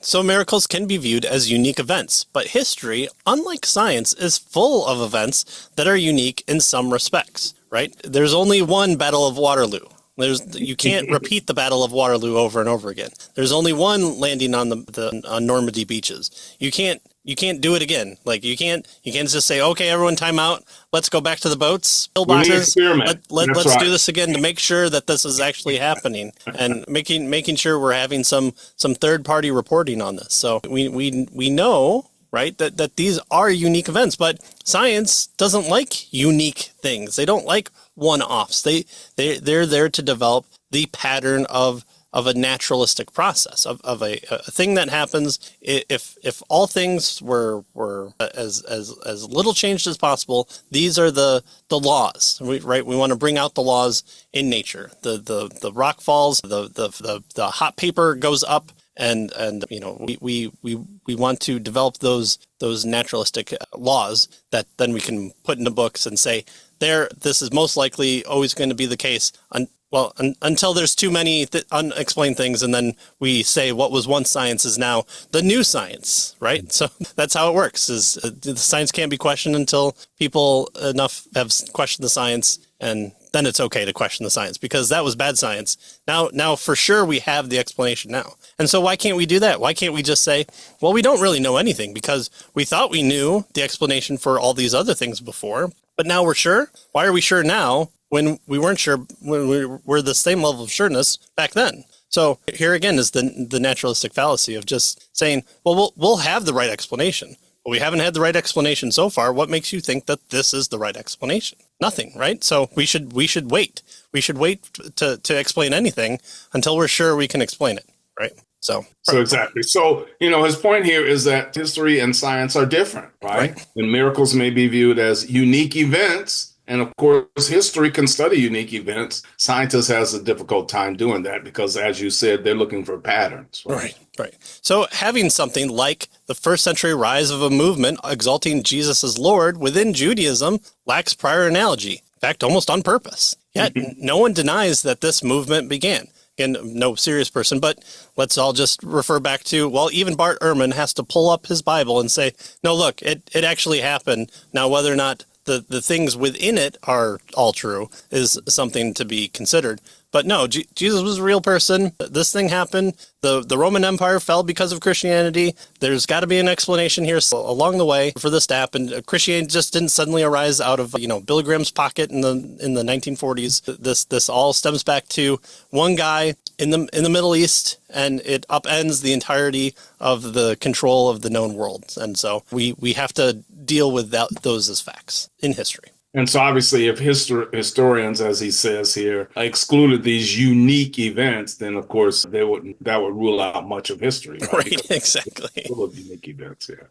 So miracles can be viewed as unique events, but history, unlike science, is full of events that are unique in some respects, right? There's only one Battle of Waterloo. You can't repeat the Battle of Waterloo over and over again. There's only one landing on on Normandy beaches. You can't do it again. Like you can't just say, okay, everyone time out. Let's go back to the boats, pillboxes. Let's do this again to make sure that this is actually happening, and making sure we're having some third party reporting on this. So we know, right, that these are unique events, but science doesn't like unique things. They don't like one-offs. They're there to develop the pattern of a naturalistic process of a thing that happens. If all things were as little changed as possible, these are the laws, right? We want to bring out the laws in nature. The rock falls, the hot paper goes up, and we want to develop those naturalistic laws that then we can put into books and say, this is most likely always going to be the case until there's too many unexplained things, and then we say what was once science is now the new science, right? So that's how it works. The science can't be questioned until people enough have questioned the science, and then it's okay to question the science, because that was bad science. Now for sure we have the explanation now. And so why can't we do that? Why can't we just say, well, we don't really know anything because we thought we knew the explanation for all these other things before, but now we're sure? Why are we sure now when we weren't sure, when we were the same level of sureness back then? So here again is the naturalistic fallacy of just saying, well, we'll have the right explanation, but we haven't had the right explanation so far. What makes you think that this is the right explanation? Nothing, right? So we should wait. We should wait to explain anything until we're sure we can explain it, right? So exactly. So, his point here is that history and science are different, right? And miracles may be viewed as unique events. And of course, history can study unique events. Scientists has a difficult time doing that because, as you said, they're looking for patterns. Right. So having something like the first century rise of a movement exalting Jesus as Lord within Judaism lacks prior analogy. In fact, almost on purpose. Yet no one denies that this movement began. Again, no serious person, but let's all just refer back to, well, even Bart Ehrman has to pull up his Bible and say, no, look, it actually happened. Now, whether or not the things within it are all true is something to be considered. But no, Jesus was a real person. This thing happened. The Roman Empire fell because of Christianity. There's got to be an explanation here along the way for this to happen. Christianity just didn't suddenly arise out of Billy Graham's pocket in the 1940s. This all stems back to one guy in the Middle East, and it upends the entirety of the control of the known world. And so we have to deal with those as facts in history. And so obviously if historians, as he says here, excluded these unique events, then of course that would rule out much of history. Right, exactly. Full of unique events, yeah.